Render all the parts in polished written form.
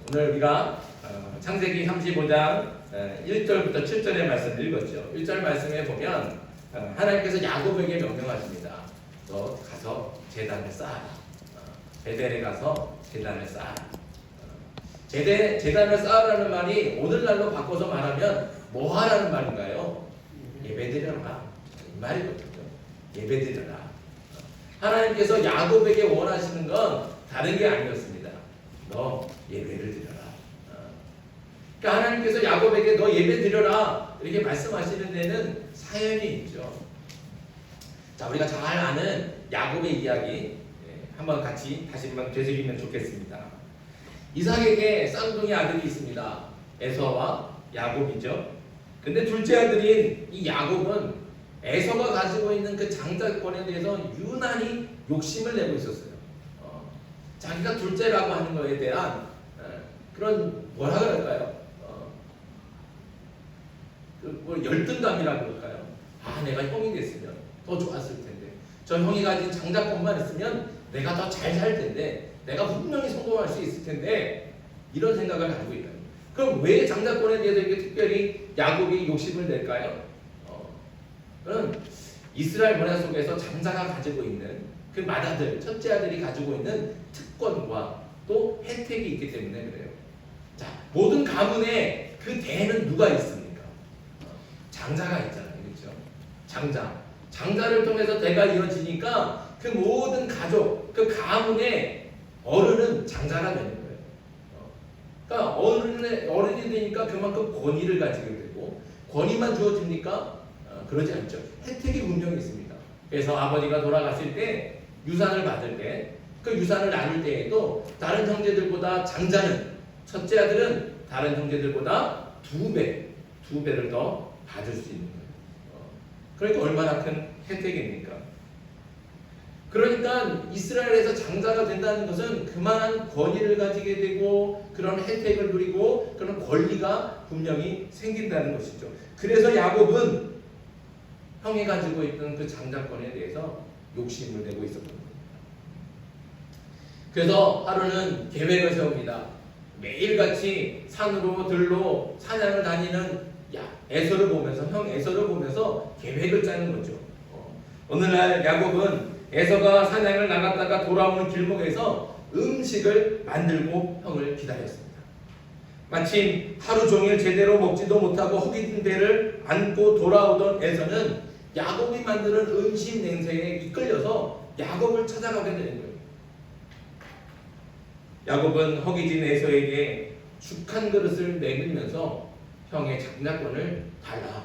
오늘 우리가 창세기 35장 1절부터 7절의 말씀을 읽었죠. 1절 말씀에 보면 하나님께서 야곱에게 명령하십니다. 너 가서 제단을 쌓아라. 베델에 가서 제단을 쌓아라. 제단을 쌓으라는 말이 오늘날로 바꿔서 말하면 뭐 하라는 말인가요? 예배드려라. 이 말이거든요. 예배드려라. 하나님께서 야곱에게 원하시는 건 다른 게 아니었습니다. 너 예배를 드려라. 그러니까 하나님께서 야곱에게 너 예배 드려라 이렇게 말씀하시는 데는 사연이 있죠. 자, 우리가 잘 아는 야곱의 이야기 한번 같이 다시 한번 되새기면 좋겠습니다. 이삭에게 쌍둥이 아들이 있습니다. 에서와 야곱이죠. 근데 둘째 아들인 이 야곱은 에서가 가지고 있는 그 장자권에 대해서 유난히 욕심을 내고 있었어요. 자기가 둘째라고 하는 것에 대한 그런 뭐라 그럴까요? 열등감이라고 그럴까요? 아, 내가 형이 됐으면 더 좋았을 텐데, 저 형이 가진 장자권만 있으면 내가 더 잘 살 텐데, 내가 분명히 성공할 수 있을 텐데, 이런 생각을 가지고 있다. 그럼 왜 장자권에 대해서 이렇게 특별히 야곱이 욕심을 낼까요? 그건 이스라엘 문화 속에서 장자가 가지고 있는 그 맏아들, 첫째 아들이 가지고 있는 특권과 또 혜택이 있기 때문에 그래요. 자, 모든 가문에 그 대는 누가 있습니까? 장자가 있잖아요. 그렇죠? 장자를 통해서 대가 이어지니까 그 모든 가족, 그 가문의 어른은 장자가 되는 거예요. 그러니까 어른이 되니까 그만큼 권위를 가지게 되고, 권위만 주어집니까? 그러지 않죠. 혜택이 분명히 있습니다. 그래서 아버지가 돌아갔을 때 유산을 받을 때, 그 유산을 나눌 때에도 다른 형제들보다 장자는, 첫째 아들은 다른 형제들보다 두 배를 더 받을 수 있는 거예요. 그러니까 얼마나 큰 혜택입니까? 그러니까 이스라엘에서 장자가 된다는 것은 그만한 권위를 가지게 되고 그런 혜택을 누리고 그런 권리가 분명히 생긴다는 것이죠. 그래서 야곱은 형이 가지고 있던 그 장자권에 대해서 욕심을 내고 있었던 겁니다. 그래서 하루는 계획을 세웁니다. 매일같이 산으로 들로 사냥을 다니는 에서를 보면서, 형 에서를 보면서 계획을 짜는 거죠. 어느 날 야곱은 에서가 사냥을 나갔다가 돌아오는 길목에서 음식을 만들고 형을 기다렸습니다. 마침 하루 종일 제대로 먹지도 못하고 허기진 배를 안고 돌아오던 에서는 야곱이 만드는 음식 냄새에 이끌려서 야곱을 찾아가게 되는 거예요. 야곱은 허기진 에서에게 죽 한 그릇을 내밀면서 형의 장자권을 달라.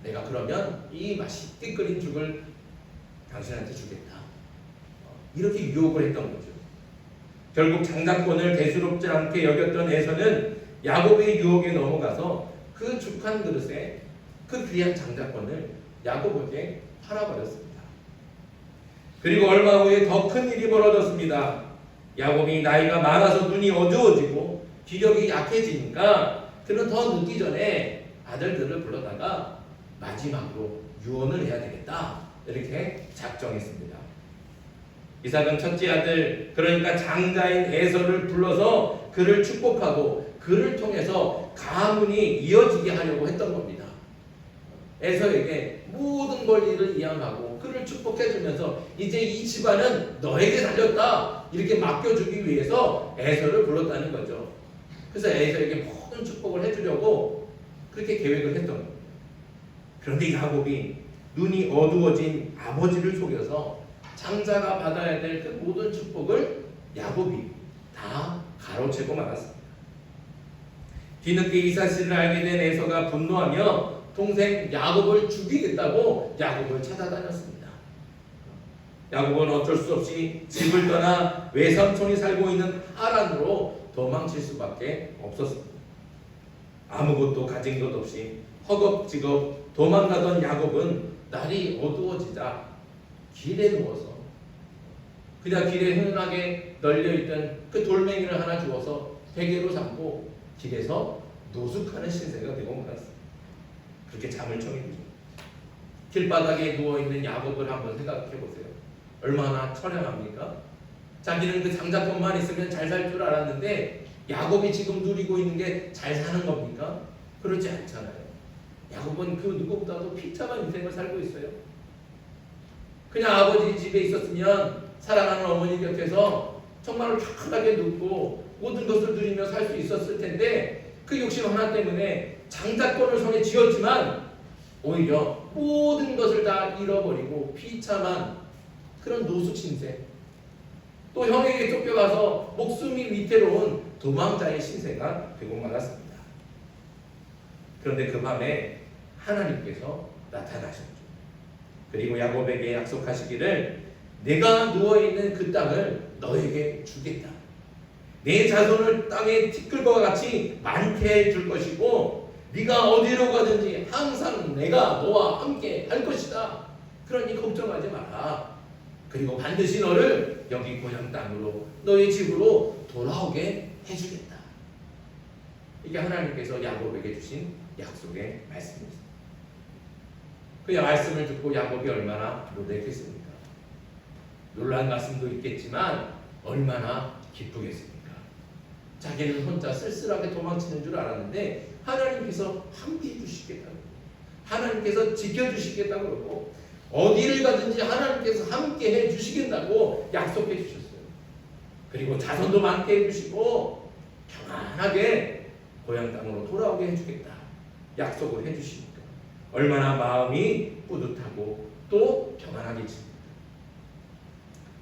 내가 그러면 이 맛있게 끓인 죽을 당신한테 주겠다. 이렇게 유혹을 했던 거죠. 결국 장자권을 대수롭지 않게 여겼던 에서는 야곱의 유혹에 넘어가서 그 죽 한 그릇에 그 귀한 장자권을 야곱에게 팔아버렸습니다. 그리고 얼마 후에 더 큰 일이 벌어졌습니다. 야곱이 나이가 많아서 눈이 어두워지고 기력이 약해지니까 그는 더 늦기 전에 아들들을 불러다가 마지막으로 유언을 해야 되겠다, 이렇게 작정했습니다. 이삭은 첫째 아들, 그러니까 장자인 에서를 불러서 그를 축복하고 그를 통해서 가문이 이어지게 하려고 했던 겁니다. 에서에게 모든 권리를 이양하고 그를 축복해주면서 이제 이 집안은 너에게 달렸다, 이렇게 맡겨주기 위해서 에서를 불렀다는 거죠. 그래서 에서에게 모든 축복을 해주려고 그렇게 계획을 했던 겁니다. 그런데 야곱이 눈이 어두워진 아버지를 속여서 장자가 받아야 될 그 모든 축복을 야곱이 다 가로채고 말았습니다. 뒤늦게 이 사실을 알게 된 에서가 분노하며 동생 야곱을 죽이겠다고 야곱을 찾아다녔습니다. 야곱은 어쩔 수 없이 집을 떠나 외삼촌이 살고 있는 하란으로 도망칠 수밖에 없었습니다. 아무것도 가진 것 없이 허겁지겁 도망가던 야곱은 날이 어두워지자 길에 누워서 그냥 길에 흔하게 널려있던 그 돌멩이를 하나 주워서 베개로 삼고 길에서 노숙하는 신세가 되고 말았습니다. 그렇게 잠을 청해 주죠. 길바닥에 누워있는 야곱을 한번 생각해 보세요. 얼마나 처량합니까? 자기는 그 장자권만 있으면 잘 살 줄 알았는데 야곱이 지금 누리고 있는 게 잘 사는 겁니까? 그렇지 않잖아요. 야곱은 그 누구보다도 비참한 인생을 살고 있어요. 그냥 아버지 집에 있었으면 사랑하는 어머니 곁에서 정말로 편하게 눕고 모든 것을 누리며 살 수 있었을 텐데 그 욕심 하나 때문에 장자권을 손에 쥐었지만 오히려 모든 것을 다 잃어버리고 비참한 그런 노숙 신세, 또 형에게 쫓겨가서 목숨이 위태로운 도망자의 신세가 되고 말았습니다. 그런데 그 밤에 하나님께서 나타나셨죠. 그리고 야곱에게 약속하시기를 내가 누워있는 그 땅을 너에게 주겠다. 내 자손을 땅의 티끌과 같이 많게 해줄 것이고 네가 어디로 가든지 항상 내가 너와 함께 할 것이다. 그러니 걱정하지 마라. 그리고 반드시 너를 여기 고향 땅으로 너의 집으로 돌아오게 해주겠다. 이게 하나님께서 야곱에게 주신 약속의 말씀입니다. 그 말씀을 듣고 야곱이 얼마나 놀랐겠습니까? 놀란 가슴도 있겠지만 얼마나 기쁘겠습니까? 자기는 혼자 쓸쓸하게 도망치는 줄 알았는데 하나님께서 함께 해주시겠다고, 하나님께서 지켜주시겠다고 그러고 어디를 가든지 하나님께서 함께 해주시겠다고 약속해 주셨어요. 그리고 자손도 많게 해주시고 평안하게 고향 땅으로 돌아오게 해주겠다 약속을 해주시니까 얼마나 마음이 뿌듯하고 또 평안하겠습니까?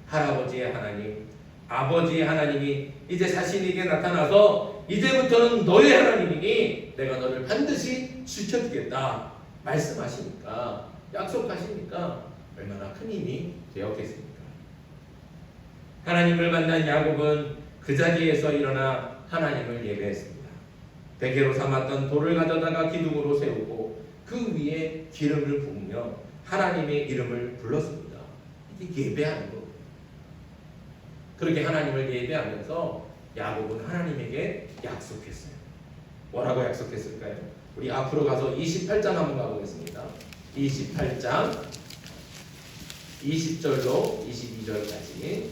할아버지의 하나님, 아버지의 하나님이 이제 자신에게 나타나서 이제부터는 너의 하나님이니 내가 너를 반드시 지켜주겠다 말씀하시니까, 약속하시니까 얼마나 큰 힘이 되었겠습니까? 하나님을 만난 야곱은 그 자리에서 일어나 하나님을 예배했습니다. 베개로 삼았던 돌을 가져다가 기둥으로 세우고 그 위에 기름을 부으며 하나님의 이름을 불렀습니다. 이게 예배하는 거예요. 그렇게 하나님을 예배하면서 야곱은 하나님에게 약속했어요. 뭐라고 약속했을까요? 우리 앞으로 가서 28장 한번 가보겠습니다. 28장 20절로 22절까지,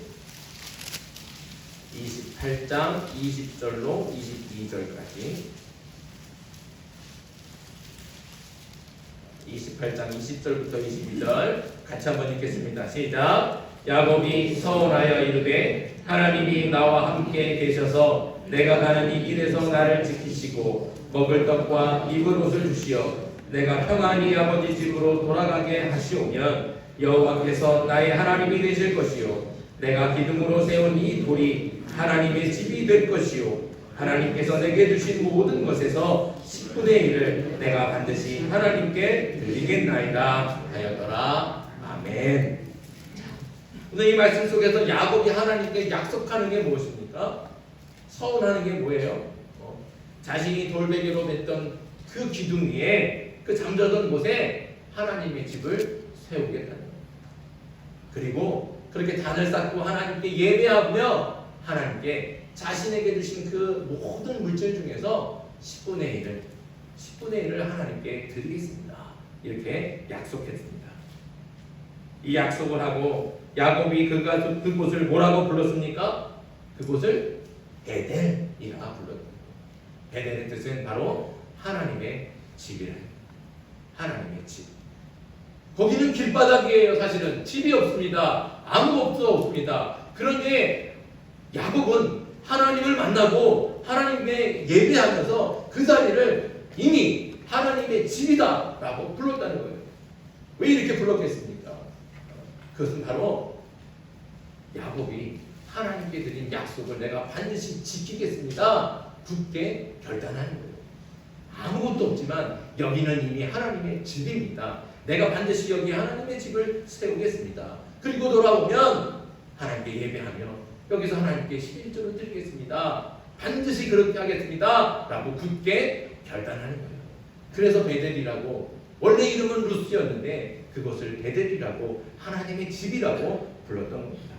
28장 20절로 22절까지, 28장 20절부터 22절 같이 한번 읽겠습니다. 시작. 야곱이 서원하여 이르되 하나님이 나와 함께 계셔서 내가 가는 이 길에서 나를 지키시고 먹을 떡과 입을 옷을 주시어 내가 평안히 아버지 집으로 돌아가게 하시오면 여호와께서 나의 하나님이 되실 것이요 내가 기둥으로 세운 이 돌이 하나님의 집이 될 것이요 하나님께서 내게 주신 모든 것에서 10분의 1을 내가 반드시 하나님께 드리겠나이다 하였더라. 아멘. 오늘 이 말씀 속에서 야곱이 하나님께 약속하는 게 무엇입니까? 서운하는 게 뭐예요? 자신이 돌베개로 맸던 그 기둥 위에, 그 잠자던 곳에 하나님의 집을 세우겠다는 거예요. 그리고 그렇게 단을 쌓고 하나님께 예배하며 하나님께 자신에게 주신 그 모든 물질 중에서 10분의 1을 하나님께 드리겠습니다. 이렇게 약속했습니다. 이 약속을 하고 야곱이 그곳을 뭐라고 불렀습니까? 그곳을 베델이라 불렀습니다. 베델의 뜻은 바로 하나님의 집이라는, 하나님의 집. 거기는 길바닥이에요. 사실은 집이 없습니다. 아무것도 없습니다. 그런데 야곱은 하나님을 만나고 하나님께 예배하면서 그 자리를 이미 하나님의 집이다 라고 불렀다는 거예요. 왜 이렇게 불렀겠습니까? 그것은 바로 야곱이 하나님께 드린 약속을 내가 반드시 지키겠습니다 굳게 결단하는 거예요. 아무것도 없지만 여기는 이미 하나님의 집입니다. 내가 반드시 여기 하나님의 집을 세우겠습니다. 그리고 돌아오면 하나님께 예배하며 여기서 하나님께 11조를 드리겠습니다. 반드시 그렇게 하겠습니다 라고 굳게 결단하는 거예요. 그래서 베델이라고, 원래 이름은 루스였는데 그것을 베델이라고, 하나님의 집이라고 불렀던 겁니다.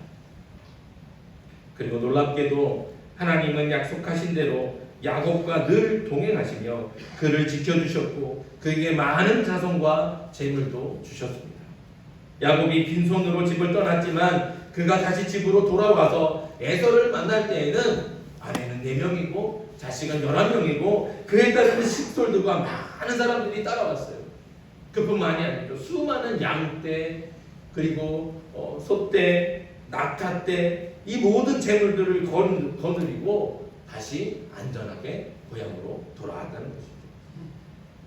그리고 놀랍게도 하나님은 약속하신 대로 야곱과 늘 동행하시며 그를 지켜주셨고 그에게 많은 자손과 재물도 주셨습니다. 야곱이 빈손으로 집을 떠났지만 그가 다시 집으로 돌아와서 에서를 만날 때에는 아내는 4명이고 자식은 11명이고 그에 따른 식솔들과 많은 사람들이 따라왔어요. 그뿐만이 아니죠. 수많은 양떼 그리고 소떼, 낙타떼 이 모든 재물들을 거느리고 다시 안전하게 고향으로 돌아왔다는 것이죠.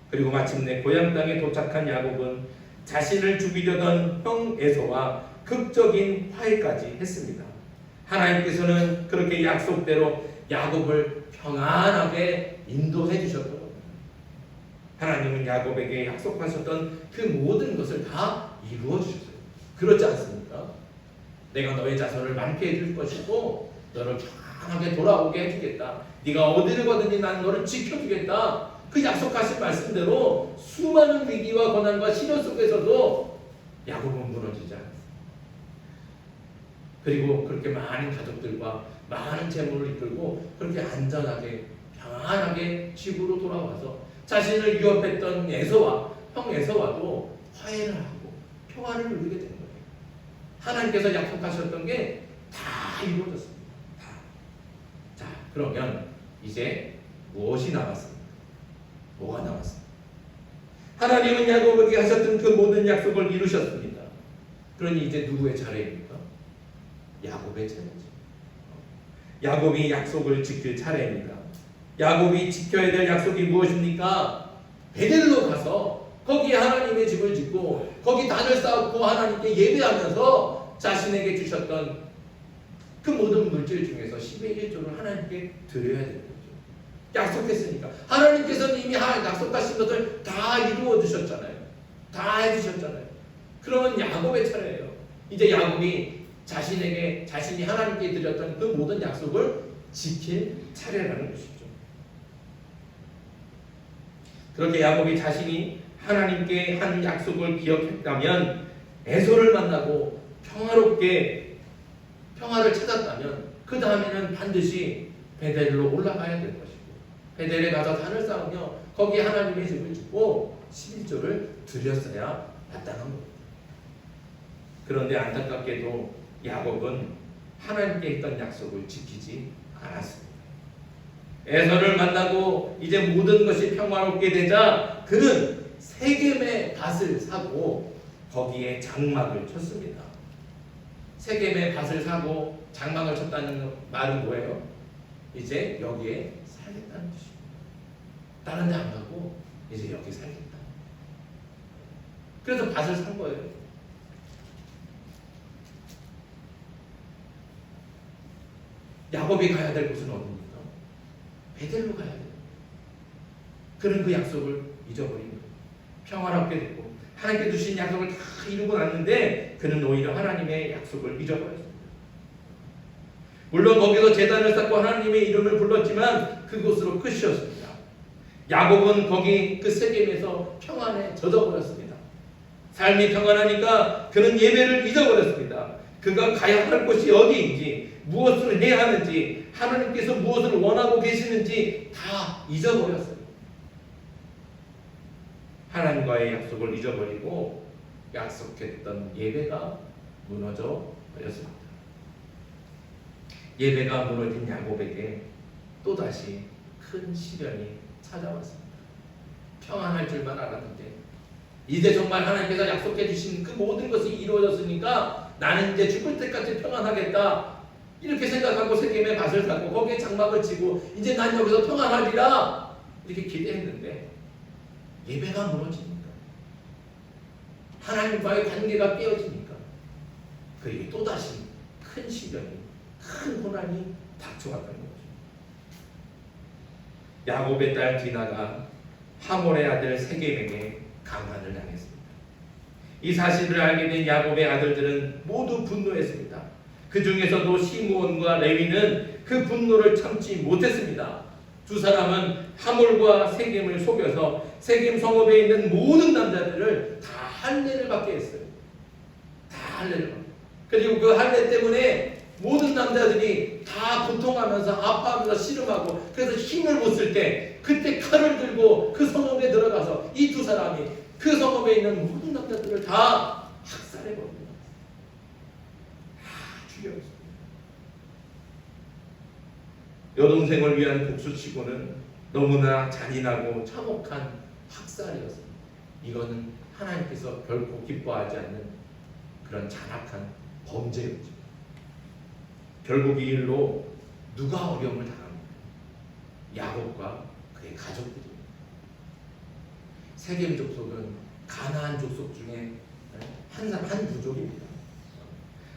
그리고 마침내 고향 땅에 도착한 야곱은 자신을 죽이려던 형 에서와 극적인 화해까지 했습니다. 하나님께서는 그렇게 약속대로 야곱을 평안하게 인도해 주셨던 겁니다. 하나님은 야곱에게 약속하셨던 그 모든 것을 다 이루어 주셨어요. 그렇지 않습니까? 내가 너의 자손을 많게 해줄 것이고 너를 평안하게 돌아오게 해주겠다. 네가 어디를 가든지 난 너를 지켜주겠다. 그 약속하신 말씀대로 수많은 위기와 고난과 시련 속에서도 야곱은 무너지지 않았어요. 그리고 그렇게 많은 가족들과 많은 재물을 이끌고 그렇게 안전하게 평안하게 집으로 돌아와서 자신을 위협했던 형 에서와도 화해를 하고 평화를 누리게 된 거예요. 하나님께서 약속하셨던 게 다 이루어졌습니다. 다. 자, 그러면 이제 무엇이 남았습니까? 뭐가 남았습니까? 하나님은 야곱에게 하셨던 그 모든 약속을 이루셨습니다. 그러니 이제 누구의 차례입니까? 야곱의 차례죠. 야곱이 약속을 지킬 차례입니다. 야곱이 지켜야 될 약속이 무엇입니까? 베델로 가서 거기에 하나님의 집을 짓고 거기 단을 쌓고 하나님께 예배하면서 자신에게 주셨던 그 모든 물질 중에서 10의 1조를 하나님께 드려야 되는 거죠. 약속했으니까. 하나님께서는 이미 약속하신 것을 다 이루어 주셨잖아요. 다 해주셨잖아요. 그러면 야곱의 차례예요. 이제 야곱이 자신이 하나님께 드렸던 그 모든 약속을 지킬 차례라는 것이죠. 그렇게 야곱이 자신이 하나님께 한 약속을 기억했다면 에서를 만나고 평화롭게 평화를 찾았다면 그 다음에는 반드시 베델로 올라가야 될 것이고 베델에 가서 단을 쌓으며 거기에 하나님의 집을 짓고 11조를 드렸어야 마땅한 겁니다. 그런데 안타깝게도 야곱은 하나님께 했던 약속을 지키지 않았습니다. 에서를 만나고 이제 모든 것이 평화롭게 되자 그는 세겜의 밭을 사고 거기에 장막을 쳤습니다. 세겜의 밭을 사고 장막을 쳤다는 말은 뭐예요? 이제 여기에 살겠다는 것입니다. 다른 데 안 가고 이제 여기 살겠다. 그래서 밭을 산 거예요. 야곱이 가야 될 곳은 어디입니까? 베델로 가야 돼요. 그는 그 약속을 잊어버린 거예요. 평화롭게 됐고 하나님께 주신 약속을 다 이루고 났는데 그는 오히려 하나님의 약속을 잊어버렸습니다. 물론 거기서 제단을 쌓고 하나님의 이름을 불렀지만 그곳으로 끝이었습니다. 야곱은 거기 그 세겜에서 평안에 젖어버렸습니다. 삶이 평안하니까 그는 예배를 잊어버렸습니다. 그가 가야 할 곳이 어디인지 무엇을 해야 하는지 하나님께서 무엇을 원하고 계시는지 다 잊어버렸어요. 하나님과의 약속을 잊어버리고 약속했던 예배가 무너져 버렸습니다. 예배가 무너진 야곱에게 또다시 큰 시련이 찾아왔습니다. 평안할 줄만 알았는데 이제 정말 하나님께서 약속해 주신 그 모든 것이 이루어졌으니까 나는 이제 죽을 때까지 평안하겠다 이렇게 생각하고 세겜의 밭을 사고 거기에 장막을 치고 이제 난 여기서 평안하리라 이렇게 기대했는데 예배가 무너지니까 하나님과의 관계가 깨어지니까 그에게 또다시 큰 시련이 큰 고난이 닥쳐왔다는 거죠. 야곱의 딸 디나가 하몰의 아들 세겜에게 강간을 당했습니다. 이 사실을 알게 된 야곱의 아들들은 모두 분노했습니다. 그 중에서도 시므온과 레위는 그 분노를 참지 못했습니다. 두 사람은 하몰과 세겜을 속여서 세겜 성읍에 있는 모든 남자들을 다 할례를 받게 했어요. 다 할례를 받게. 그리고 그 할례 때문에 모든 남자들이 다 고통하면서 아파하면서 씨름하고 그래서 힘을 못 쓸 때 그때 칼을 들고 그 성읍에 들어가서 이 두 사람이 그 성읍에 있는 모든 남자들을 다 학살해버립니다. 다 죽여버렸습니다. 여동생을 위한 복수치고는 너무나 잔인하고 참혹한 학살이었습니다. 이거는 하나님께서 결코 기뻐하지 않는 그런 잔악한 범죄였죠. 결국 이 일로 누가 어려움을 당합니까? 야곱과 그의 가족들이. 세겜 족속은 가나안 족속 중에 한 부족입니다.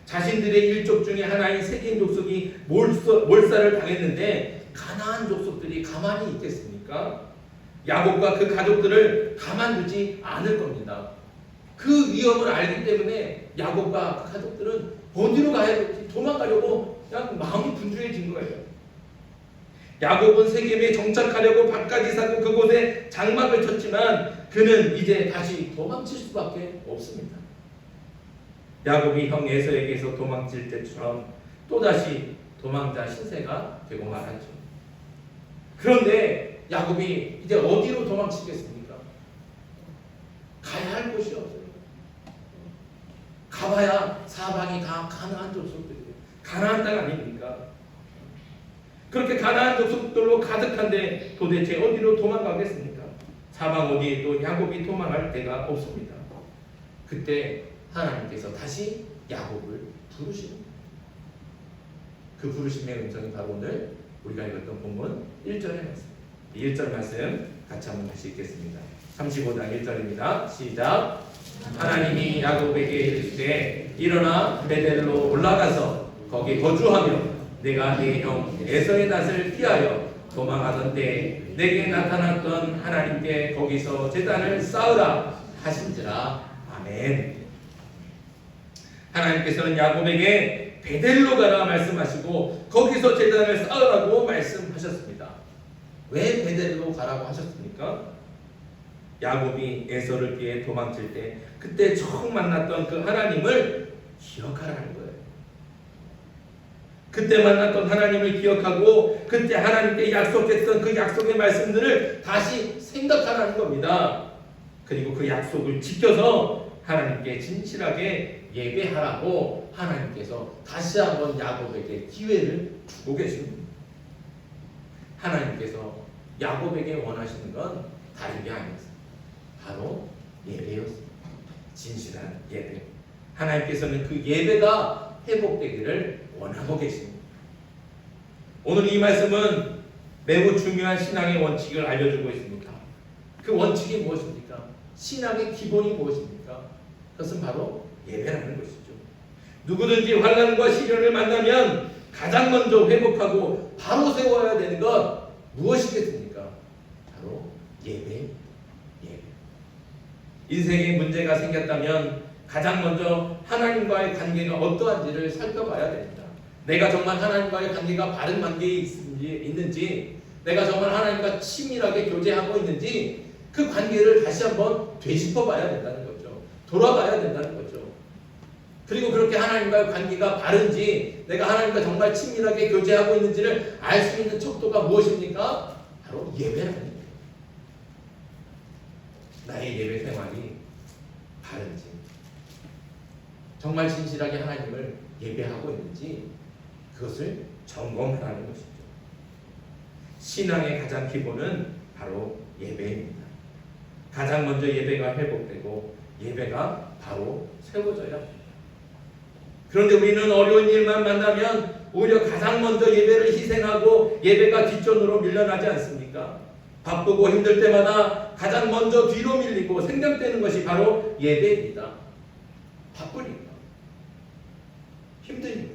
자신들의 일족 중에 하나인 세겜 족속이 몰살을 당했는데 가나안 족속들이 가만히 있겠습니까? 야곱과 그 가족들을 가만두지 않을 겁니다. 그 위험을 알기 때문에 야곱과 그 가족들은 어디로 가야 될지 도망가려고 그냥 마음이 분주해진 거예요. 야곱은 세겜에 정착하려고 밖까지 사고 그곳에 장막을 쳤지만 그는 이제 다시 도망칠 수밖에 없습니다. 야곱이 형 에서에게서 도망칠 때처럼 또다시 도망자 신세가 되고 말았죠. 그런데 야곱이 이제 어디로 도망치겠습니까? 가야 할 곳이 없어요. 가봐야 사방이 다 가나안 족속들이에요. 가나안 땅 아닙니까? 그렇게 가나안 족속들로 가득한데 도대체 어디로 도망가겠습니까? 사방 어디에도 야곱이 도망할 데가 없습니다. 그때 하나님께서 다시 야곱을 부르십니다. 그 부르심의 음성이 바로 오늘 우리가 읽었던 본문 1절의 말씀. 1절 말씀 같이 한번 다시 읽겠습니다. 35장 1절입니다. 시작. 하나님이 야곱에게 이르시되 일어나 베델로 올라가서 거기 거주하며 내가 네 형 에서의 낯을 피하여 도망하던 때 내게 나타났던 하나님께 거기서 제단을 쌓으라 하신지라. 아멘. 하나님께서는 야곱에게 베델로 가라 말씀하시고 거기서 제단을 쌓으라고 말씀하셨습니다. 왜 베델로 가라고 하셨습니까? 야곱이 에서를 피해 도망칠 때 그때 처음 만났던 그 하나님을 기억하라는 거예요. 그때 만났던 하나님을 기억하고 그때 하나님께 약속했던 그 약속의 말씀들을 다시 생각하라는 겁니다. 그리고 그 약속을 지켜서 하나님께 진실하게 예배하라고 하나님께서 다시 한번 야곱에게 기회를 주고 계십니다. 하나님께서 야곱에게 원하시는 건 다른 게 아니었어요. 바로 예배였습니다. 진실한 예배. 하나님께서는 그 예배가 회복되기를 원하고 계십니다. 오늘 이 말씀은 매우 중요한 신앙의 원칙을 알려주고 있습니다. 그 원칙이 무엇입니까? 신앙의 기본이 무엇입니까? 그것은 바로 예배라는 것이죠. 누구든지 환난과 시련을 만나면 가장 먼저 회복하고 바로 세워야 되는 것 무엇이겠습니까? 바로 예배. 인생에 문제가 생겼다면 가장 먼저 하나님과의 관계가 어떠한지를 살펴봐야 됩니다. 내가 정말 하나님과의 관계가 바른 관계에 있는지, 내가 정말 하나님과 친밀하게 교제하고 있는지 그 관계를 다시 한번 되짚어봐야 된다는 거죠. 돌아봐야 된다는 거죠. 그리고 그렇게 하나님과의 관계가 바른지, 내가 하나님과 정말 친밀하게 교제하고 있는지를 알 수 있는 척도가 무엇입니까? 바로 예배라는 거예요. 나의 예배 생활이 바른지, 정말 진실하게 하나님을 예배하고 있는지 그것을 점검하라는 것이죠. 신앙의 가장 기본은 바로 예배입니다. 가장 먼저 예배가 회복되고 예배가 바로 세워져야 합니다. 그런데 우리는 어려운 일만 만나면 오히려 가장 먼저 예배를 희생하고 예배가 뒷전으로 밀려나지 않습니까? 바쁘고 힘들 때마다 가장 먼저 뒤로 밀리고 생각되는 것이 바로 예배입니다. 바쁘니까, 힘드니까.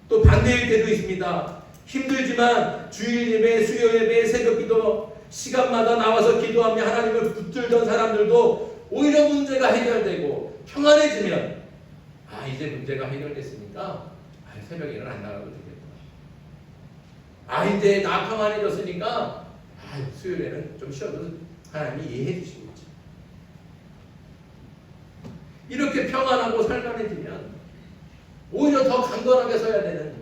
또 반대일 때도 있습니다. 힘들지만 주일 예배, 수요 예배, 새벽 기도 시간마다 나와서 기도하며 하나님을 붙들던 사람들도 오히려 문제가 해결되고 평안해지면 이제 문제가 해결됐으니까 새벽에는 안 나가도 되겠다. 이제 나 평안해졌으니까 수요일에는 좀 쉬어도 하나님이 이해해 주시겠지. 이렇게 평안하고 살만해지면 오히려 더 강건하게 서야 되는,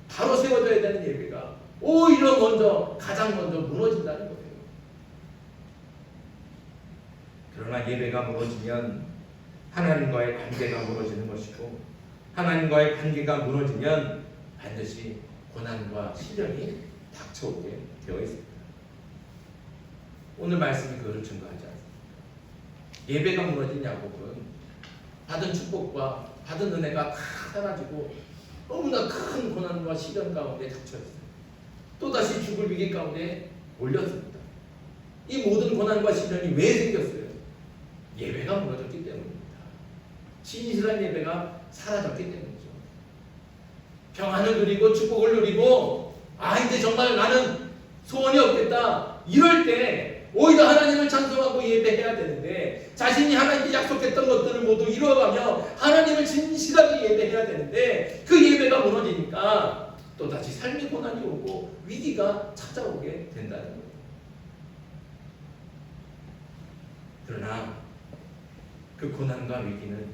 바로 세워져야 되는 예배가 오히려 가장 먼저 무너진다는 거예요. 그러나 예배가 무너지면 하나님과의 관계가 무너지는 것이고, 하나님과의 관계가 무너지면 반드시 고난과 시련이 닥쳐오게 되어 있습니다. 오늘 말씀이 그것을 증거하지 않습니다. 예배가 무너진 야곱은 받은 축복과 받은 은혜가 다 사라지고 너무나 큰 고난과 시련 가운데 닥쳐있어요. 또다시 죽을 위기 가운데 몰렸습니다. 이 모든 고난과 시련이 왜 생겼어요? 예배가 무너졌기 때문입니다. 진실한 예배가 사라졌기 때문이죠. 평안을 누리고 축복을 누리고 이제 정말 나는 소원이 없겠다 이럴 때 오히려 하나님을 찬송하고 예배해야 되는데, 자신이 하나님께 약속했던 것들을 모두 이루어가며 하나님을 진실하게 예배해야 되는데 그 예배가 무너지니까 또다시 삶의 고난이 오고 위기가 찾아오게 된다는 거예요. 그러나 그 고난과 위기는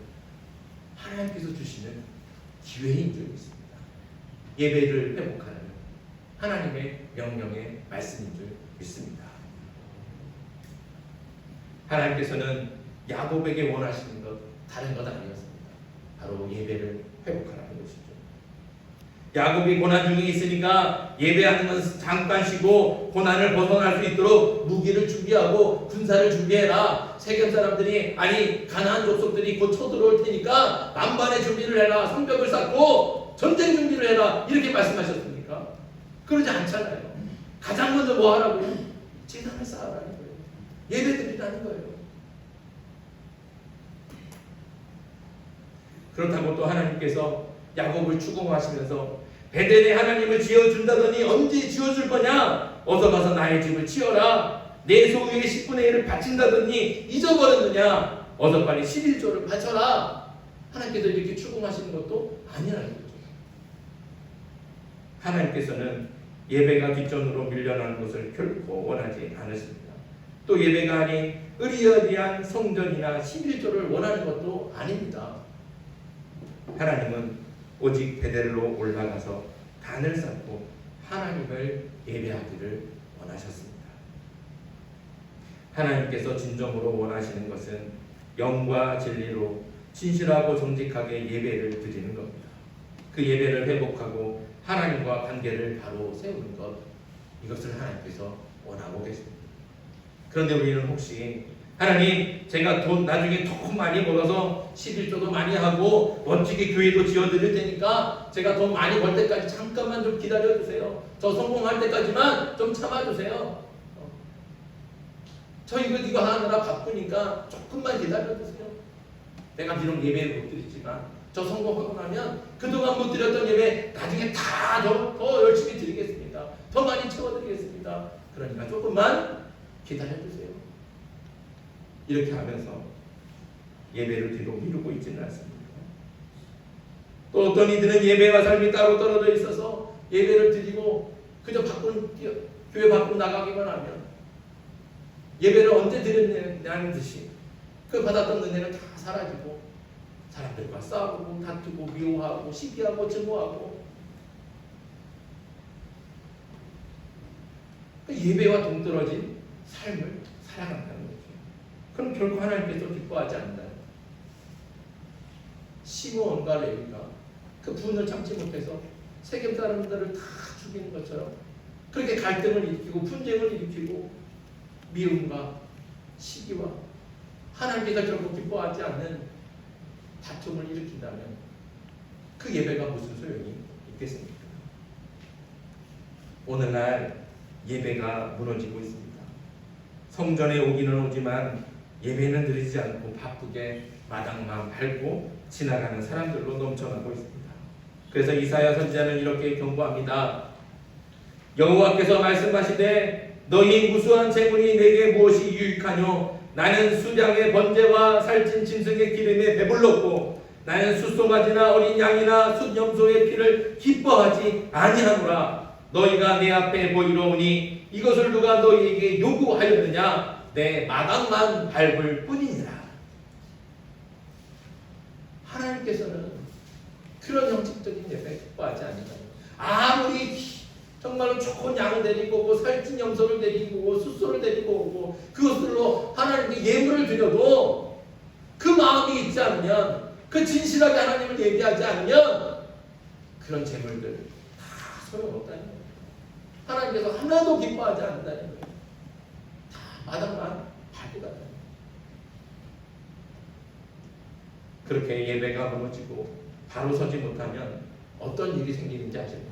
하나님께서 주시는 기회인 줄 믿습니다. 예배를 회복하는 하나님의 명령의 말씀인 줄 믿습니다. 하나님께서는 야곱에게 원하시는 것 다른 것 아니었습니다. 바로 예배를 회복하라는 것이죠. 야곱이 고난 중에 있으니까 예배하는 건 잠깐 쉬고 고난을 벗어날 수 있도록 무기를 준비하고 군사를 준비해라. 세겜 사람들이 가나안 족속들이 곧 쳐들어올 테니까 만반의 준비를 해라. 성벽을 쌓고 전쟁 준비를 해라. 이렇게 말씀하셨습니까? 그러지 않잖아요. 가장 먼저 뭐 하라고요? 제단을 쌓으라는 거예요. 예배드리라는 거예요. 그렇다고 또 하나님께서 야곱을 추궁하시면서 베델에 하나님을 지어준다더니 언제 지어줄 거냐? 어서 가서 나의 집을 지어라. 내 소유의 10분의 1을 바친다더니 잊어버렸느냐? 어서 빨리 11조를 바쳐라. 하나님께서 이렇게 추궁하시는 것도 아니라는 거죠. 하나님께서는 예배가 뒷전으로 밀려나는 것을 결코 원하지 않으십니다. 또 예배가 아닌 의리의리한 성전이나 11조를 원하는 것도 아닙니다. 하나님은 오직 베델로 올라가서 단을 쌓고 하나님을 예배하기를 원하셨습니다. 하나님께서 진정으로 원하시는 것은 영과 진리로 진실하고 정직하게 예배를 드리는 겁니다. 그 예배를 회복하고 하나님과 관계를 바로 세우는 것, 이것을 하나님께서 원하고 계십니다. 그런데 우리는 혹시 하나님, 제가 돈 나중에 더 많이 벌어서 11조도 많이 하고 멋지게 교회도 지어드릴 테니까 제가 돈 많이 벌 때까지 잠깐만 좀 기다려주세요. 저 성공할 때까지만 좀 참아주세요. 저 이거 하느라 바쁘니까 조금만 기다려주세요. 내가 비록 예배를 못 드리지만 저 성공하고 나면 그동안 못 드렸던 예배 나중에 다 더 열심히 드리겠습니다. 더 많이 채워드리겠습니다. 그러니까 조금만 기다려주세요. 이렇게 하면서 예배를 뒤로 미루고 있지는 않습니다. 또 어떤 이들은 예배와 삶이 따로 떨어져 있어서 예배를 드리고 그저 교회 밖으로 나가기만 하면 예배를 언제 드렸냐는 듯이 그 받았던 은혜는 다 사라지고 사람들과 싸우고 다투고 미워하고 시기하고 증오하고 예배와 동떨어진 삶을 살아간다는 거죠. 그럼 결코 하나님께서 기뻐하지 않는다. 시므온과 레위가 그 분을 참지 못해서 세겜 사람들을 다 죽이는 것처럼 그렇게 갈등을 일으키고 분쟁을 일으키고 미움과 시기와 하나님께서 결코 기뻐하지 않는 다툼을 일으킨다면 그 예배가 무슨 소용이 있겠습니까? 오늘날 예배가 무너지고 있습니다. 성전에 오기는 오지만 예배는 드리지 않고 바쁘게 마당만 밟고 지나가는 사람들로 넘쳐나고 있습니다. 그래서 이사야 선지자는 이렇게 경고합니다. 여호와께서 말씀하시되 너희 무수한 재물이 내게 무엇이 유익하뇨? 나는 수량의 번제와 살찐 짐승의 기름에 배불렀고 나는 숫송아지나 어린 양이나 숫염소의 피를 기뻐하지 아니하노라. 너희가 내 앞에 보이러오니 이것을 누가 너희에게 요구하였느냐? 내 마당만 밟을 뿐이니라. 하나님께서는 그런 형식적인 예배 기뻐하지 않는다. 아무리 정말로 좋은 양을 데리고 오고 살찐 염소를 데리고 오고 숫소를 데리고 오고 그것들로 하나님께 예물을 드려도 그 마음이 있지 않으면, 그 진실하게 하나님을 예배하지 않으면 그런 재물들, 소용없다는 거예요. 하나님께서 하나도 기뻐하지 않는다는 거예요. 다 마당만 밟고 가는 거예요. 그렇게 예배가 무너지고 바로 서지 못하면 어떤 일이 생기는지 아십니까?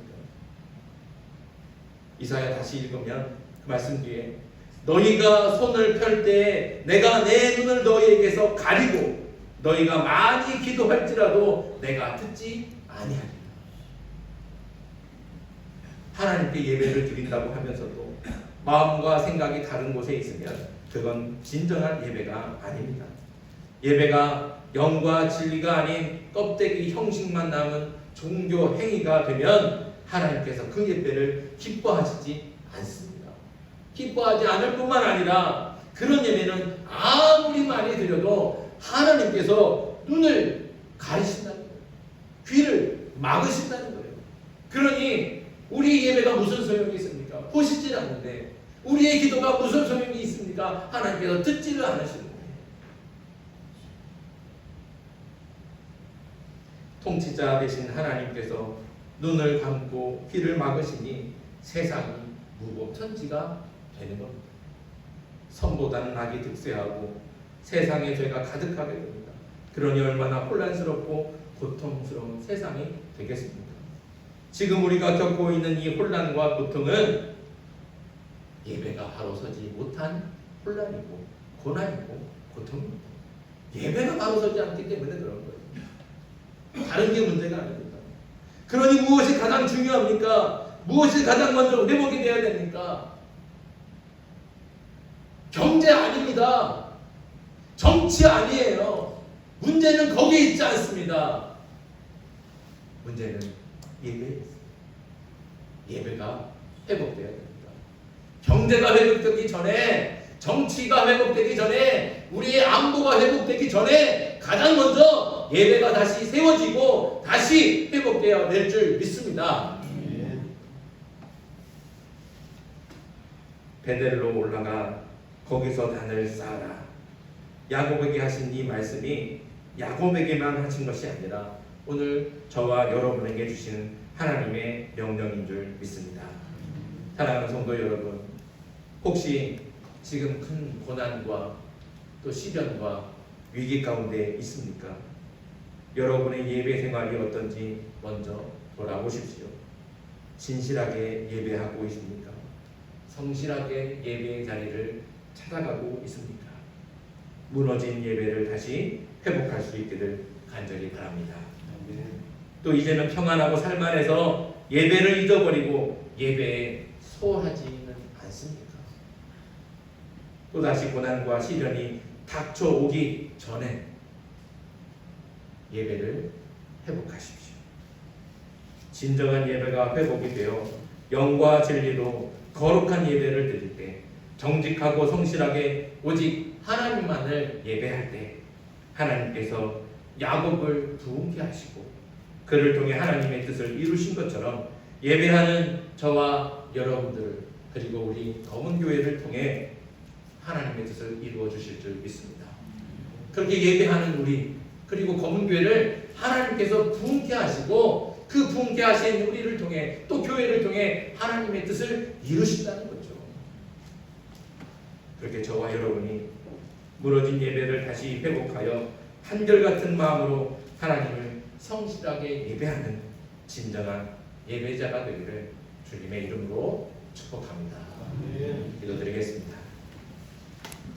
이사야 다시 읽으면 그 말씀 뒤에 너희가 손을 펼 때 내가 내 눈을 너희에게서 가리고 너희가 많이 기도할지라도 내가 듣지 아니하리라. 하나님께 예배를 드린다고 하면서도 마음과 생각이 다른 곳에 있으면 그건 진정한 예배가 아닙니다. 예배가 영과 진리가 아닌 껍데기 형식만 남은 종교 행위가 되면 하나님께서 그 예배를 기뻐하시지 않습니다. 기뻐하지 않을 뿐만 아니라 그런 예배는 아무리 많이 드려도 하나님께서 눈을 가리신다는 거예요. 귀를 막으신다는 거예요. 그러니 우리 예배가 무슨 소용이 있습니까? 보시질 않는데 우리의 기도가 무슨 소용이 있습니까? 하나님께서 듣지를 않으시는 거예요. 통치자 되신 하나님께서 눈을 감고 귀를 막으시니 세상이 무법천지가 되는 겁니다. 선보다는 악이 득세하고 세상에 죄가 가득하게 됩니다. 그러니 얼마나 혼란스럽고 고통스러운 세상이 되겠습니까? 지금 우리가 겪고 있는 이 혼란과 고통은 예배가 바로 서지 못한 혼란이고 고난이고 고통입니다. 예배가 바로 서지 않기 때문에 그런 거예요. 다른 게 문제가 아닙니다. 그러니 무엇이 가장 중요합니까? 무엇이 가장 먼저 회복이 되어야 됩니까? 경제 아닙니다. 정치 아니에요. 문제는 거기에 있지 않습니다. 문제는 예배에 있습니다. 예배가 회복되어야 됩니다. 경제가 회복되기 전에, 정치가 회복되기 전에, 우리의 안보가 회복되기 전에 가장 먼저 예배가 다시 세워지고 다시 회복되어야 될 줄 믿습니다. 베델로 올라가 거기서 단을 쌓아라. 야곱에게 하신 이 말씀이 야곱에게만 하신 것이 아니라 오늘 저와 여러분에게 주시는 하나님의 명령인 줄 믿습니다. 사랑하는 성도 여러분, 혹시 지금 큰 고난과 또 시련과 위기 가운데 있습니까? 여러분의 예배 생활이 어떤지 먼저 돌아보십시오. 진실하게 예배하고 있습니까? 성실하게 예배의 자리를 찾아가고 있습니까? 무너진 예배를 다시 회복할 수 있기를 간절히 바랍니다. 또 이제는 평안하고 살만해서 예배를 잊어버리고 예배에 소홀하지는 않습니까? 또다시 고난과 시련이 닥쳐오기 전에 예배를 회복하십시오. 진정한 예배가 회복이 되어 영과 진리로 거룩한 예배를 드릴 때, 정직하고 성실하게 오직 하나님만을 예배할 때 하나님께서 야곱을 부흥케 하시고 그를 통해 하나님의 뜻을 이루신 것처럼 예배하는 저와 여러분들 그리고 우리 검은교회를 통해 하나님의 뜻을 이루어 주실 줄 믿습니다. 그렇게 예배하는 우리 그리고 검은교회를 하나님께서 부흥케 하시고 그 부흥케 하신 우리를 통해 또 교회를 통해 하나님의 뜻을 이루신다는 거죠. 그렇게 저와 여러분이 무너진 예배를 다시 회복하여 한결같은 마음으로 하나님을 성실하게 예배하는 진정한 예배자가 되기를 주님의 이름으로 축복합니다.